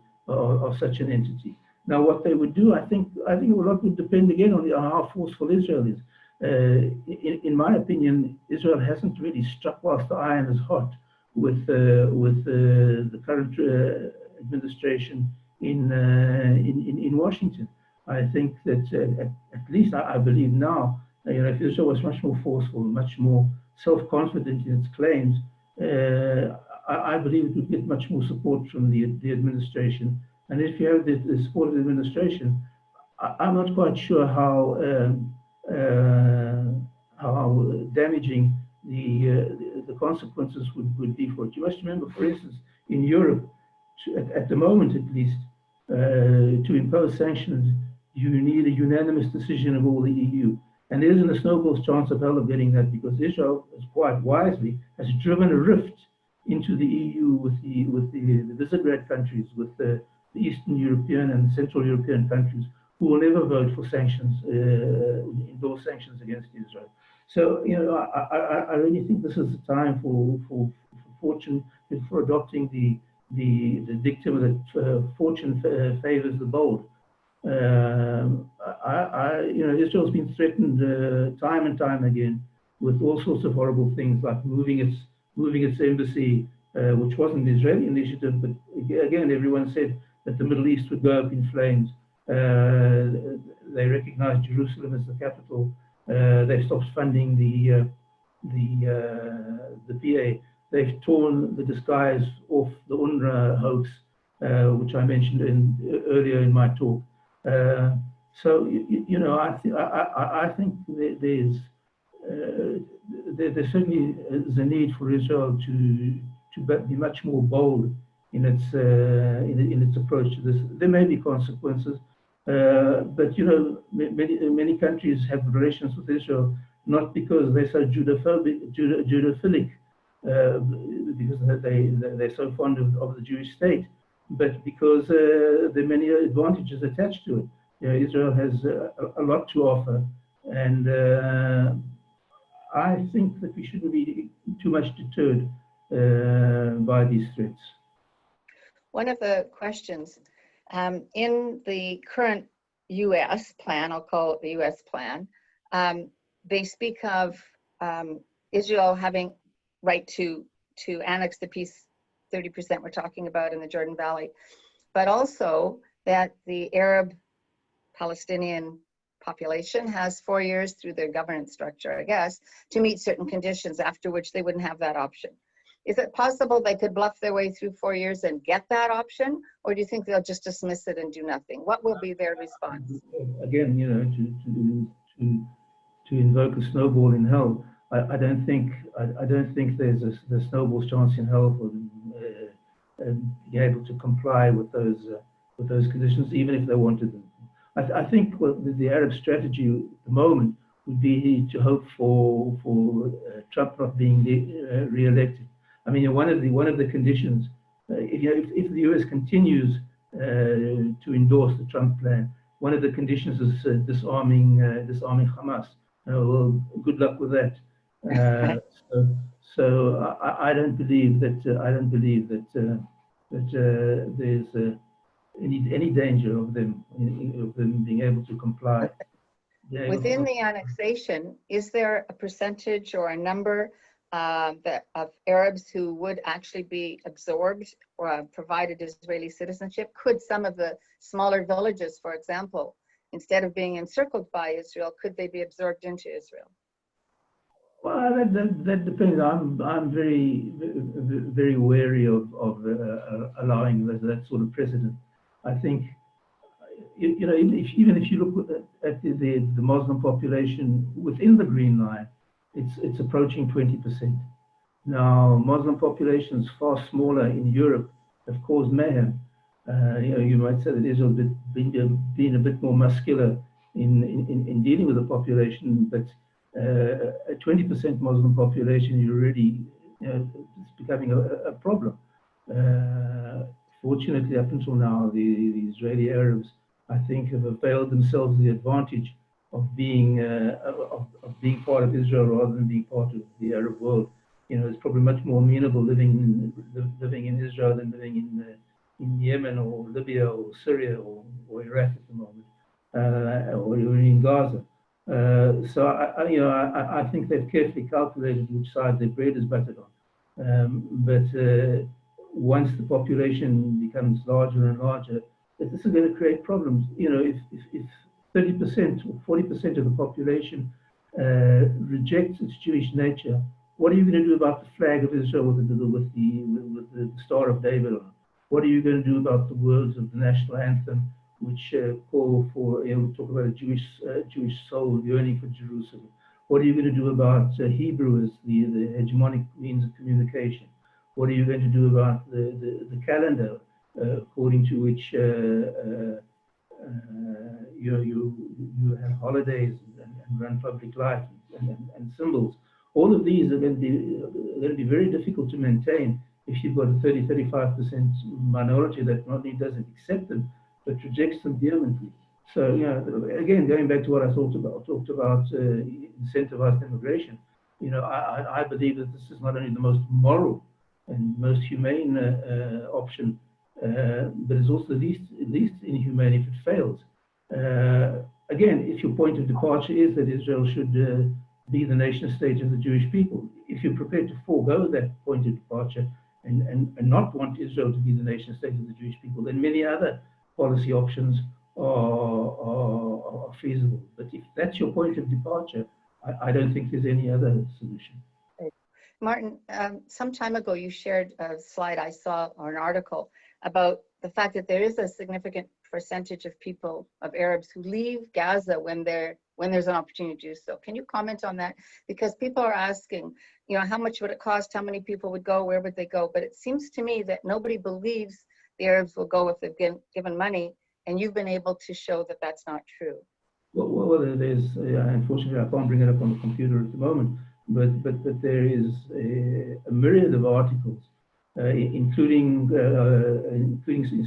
entity. Now, what they would do, I think a lot would depend again on how forceful Israel is. In my opinion, Israel hasn't really struck whilst the iron is hot with the current administration in Washington. I think that at least I believe now, if Israel was much more forceful, much more self-confident in its claims, I believe it would get much more support from the administration. And if you have the support of the administration, I'm not quite sure how damaging the consequences would be for it. You must remember, for instance, in Europe, at the moment at least, to impose sanctions, you need a unanimous decision of all the EU. And there isn't a snowball's chance of hell of getting that, because Israel, quite wisely, has driven a rift into the EU with the Visegrad countries, with the Eastern European and Central European countries, who will never vote for sanctions, endorse sanctions against Israel. So, I really think this is the time for fortune, for adopting the dictum that fortune favors the bold. Israel's been threatened time and time again with all sorts of horrible things, like moving its embassy, which wasn't an Israeli initiative, but again, everyone said that the Middle East would go up in flames. They recognized Jerusalem as the capital. They stopped funding the PA. They've torn the disguise off the UNRWA hoax, which I mentioned earlier in my talk. So I think there certainly is a need for Israel to be much more bold in its approach to this. There may be consequences, but many countries have relations with Israel not because they're so judophilic, because they're so fond of the Jewish state, but because there are many advantages attached to it. You know, Israel has a lot to offer, and I think that we shouldn't be too much deterred by these threats. One of the questions in the current U.S. plan, I'll call it the U.S. plan, they speak of Israel having right to annex the piece 30% we're talking about in the Jordan Valley, but also that the Arab Palestinian population has 4 years through their governance structure, I guess, to meet certain conditions, after which they wouldn't have that option. Is it possible they could bluff their way through 4 years and get that option? Or do you think they'll just dismiss it and do nothing? What will be their response? Again, you know, to invoke a snowball in hell, I don't think there's the snowball's chance in hell for them being able to comply with those conditions, even if they wanted them. I think the Arab strategy at the moment would be to hope for Trump not being re-elected. I mean, one of the conditions, if the US continues to endorse the Trump plan, one of the conditions is disarming Hamas. Well, good luck with that. So I don't believe that there's any danger of them being able to comply. Within the annexation, is there a percentage or a number of Arabs who would actually be absorbed or provided Israeli citizenship? Could some of the smaller villages, for example, instead of being encircled by Israel, could they be absorbed into Israel? Well, that depends. I'm very wary of allowing that sort of precedent. I think, you know, even if you look at the Muslim population within the Green Line, it's approaching 20%. Now, Muslim populations far smaller in Europe have caused mayhem. You know, you might say that Israel has been a bit more muscular in dealing with the population, but a 20% Muslim population, you're already, you know, it's becoming a problem. Fortunately, up until now, the Israeli Arabs, I think, have availed themselves of the advantage of being part of Israel rather than being part of the Arab world. You know, it's probably much more amenable living in Israel than living in Yemen or Libya or Syria or Iraq at the moment, or in Gaza. So I think they've carefully calculated which side their bread is buttered on. But once the population becomes larger and larger, this is going to create problems. You know, if 30% or 40% of the population rejects its Jewish nature, what are you going to do about the flag of Israel with the Star of David on it? What are you going to do about the words of the national anthem, which call for, you know, talk about a Jewish soul yearning for Jerusalem? What are you going to do about Hebrew as the hegemonic means of communication? What are you going to do about the calendar, according to which you have holidays and run public life and symbols? All of these are going to be very difficult to maintain if you've got a 30-35% minority that not only doesn't accept them, but rejects them vehemently. So, you know, again, going back to what I talked about incentivized immigration. You know, I believe that this is not only the most moral and most humane option, but it's also the least inhumane if it fails. Again, if your point of departure is that Israel should be the nation state of the Jewish people, if you're prepared to forego that point of departure and not want Israel to be the nation state of the Jewish people, then many other policy options are feasible. But if that's your point of departure, I don't think there's any other solution. Martin, some time ago you shared a slide I saw, or an article, about the fact that there is a significant percentage of people, of Arabs, who leave Gaza when there's an opportunity to do so. Can you comment on that? Because people are asking, you know, how much would it cost? How many people would go? Where would they go? But it seems to me that nobody believes the Arabs will go if they've given money, and you've been able to show that that's not true. Well, there's, unfortunately, I can't bring it up on the computer at the moment, but there is a myriad of articles including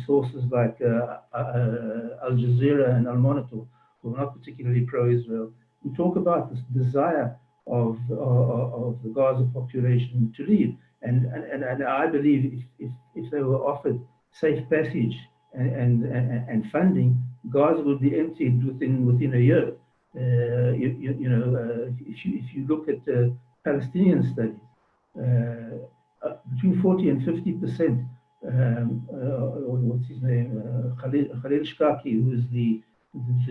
sources like Al Jazeera and Al Monitor, who are not particularly pro-Israel, who talk about this desire of the Gaza population to leave. And I believe if they were offered safe passage and funding, Gaza would be emptied within a year. If you look at Palestinian studies, between 40 and 50%, what's his name, Khalil Shkaki, who is the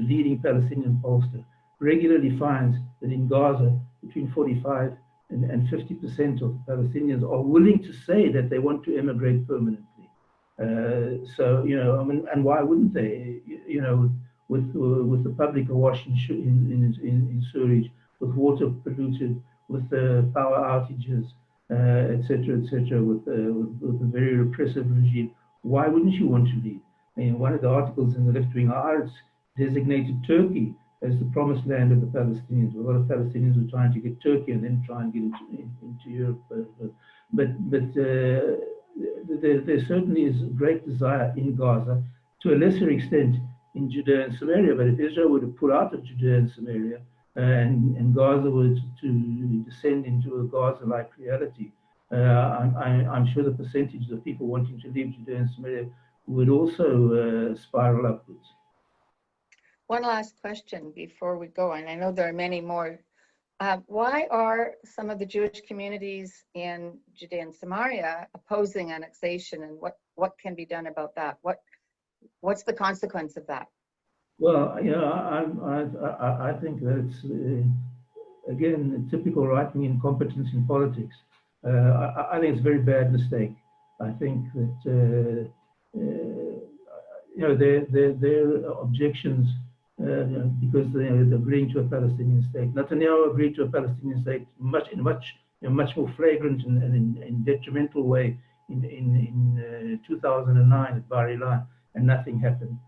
leading Palestinian pollster, regularly finds that in Gaza, between 45 and 50% of Palestinians are willing to say that they want to immigrate permanently. So, and why wouldn't they? With the public awash in sewage, with water polluted, with power outages, etc., with a very repressive regime, why wouldn't you want to leave? I mean, one of the articles in the left-wing Haaretz designated Turkey as the promised land of the Palestinians. A lot of Palestinians were trying to get Turkey and then try and get into Europe. But there certainly is a great desire in Gaza, to a lesser extent in Judea and Samaria. But if Israel were to pull out of Judea and Samaria, and Gaza were to descend into a Gaza-like reality, I'm sure the percentage of people wanting to leave Judea and Samaria would also spiral upwards. One last question before we go, and I know there are many more. Why are some of the Jewish communities in Judea and Samaria opposing annexation, and what can be done about that? What's the consequence of that? Well, I think that it's, again, typical right-wing incompetence in politics. I think it's a very bad mistake. I think that, their objections, because they're agreeing to a Palestinian state. Netanyahu agreed to a Palestinian state in a much more flagrant and detrimental way in 2009 at Bar Ilan, and nothing happened.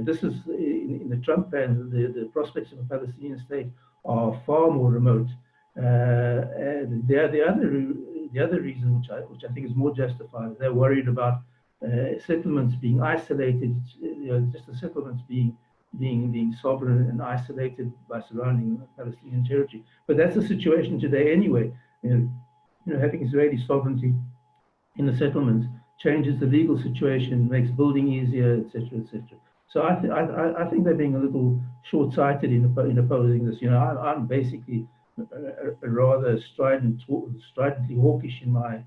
This is in the Trump plan. The prospects of a Palestinian state are far more remote. The other reason, which I think is more justified, they're worried about settlements being isolated. Just the settlements being sovereign and isolated by surrounding Palestinian territory. But that's the situation today anyway. Having Israeli sovereignty in the settlements changes the legal situation, makes building easier, etc., etc. So I think they're being a little short-sighted in opposing this. I'm basically a rather stridently hawkish in my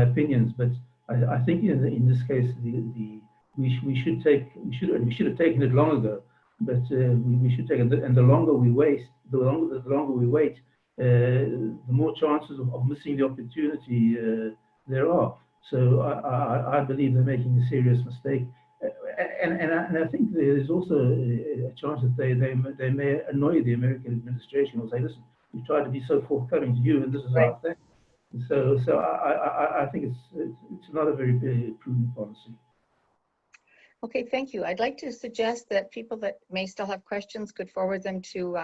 opinions, but I think in this case we should have taken it long ago, but we should take it. And the longer we wait, the more chances of missing the opportunity there are. So I believe they're making a serious mistake, and I think there's also a chance that they may annoy the American administration or say, listen, we tried to be so forthcoming to you, and this is our thing. So I think it's not a very prudent policy. Okay, thank you. I'd like to suggest that people that may still have questions could forward them to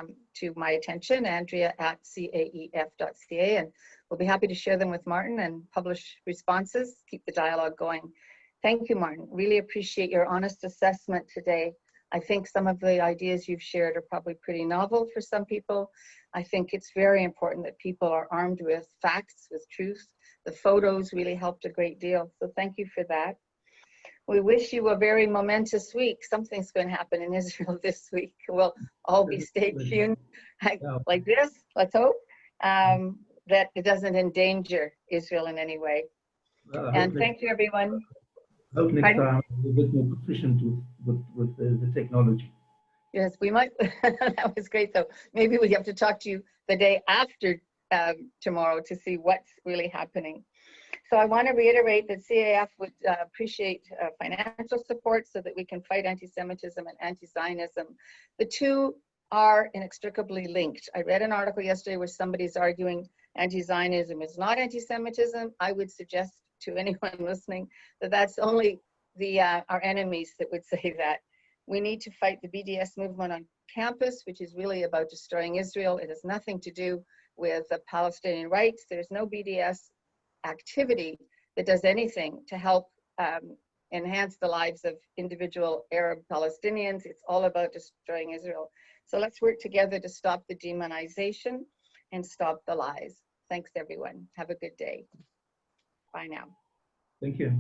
my attention, Andrea@caef.ca, and we'll be happy to share them with Martin and publish responses, keep the dialogue going. Thank you, Martin. Really appreciate your honest assessment today. I think some of the ideas you've shared are probably pretty novel for some people. I think it's very important that people are armed with facts, with truth. The photos really helped a great deal, so thank you for that. We wish you a very momentous week. Something's going to happen in Israel this week. We'll all be stay tuned like this, let's hope, that it doesn't endanger Israel in any way. And thank you, everyone. I hope next time we're a bit more proficient with the technology. Yes, we might. That was great, though. Maybe we have to talk to you the day after tomorrow to see what's really happening. So I want to reiterate that CAEF would appreciate financial support so that we can fight anti-Semitism and anti-Zionism. The two are inextricably linked. I read an article yesterday where somebody's arguing anti-Zionism is not anti-Semitism. I would suggest to anyone listening that that's only our enemies that would say that. We need to fight the BDS movement on campus, which is really about destroying Israel. It has nothing to do with Palestinian rights. There's no BDS activity that does anything to help enhance the lives of individual Arab Palestinians. It's all about destroying Israel. So let's work together to stop the demonization and stop the lies. Thanks, everyone. Have a good day. Bye now. Thank you.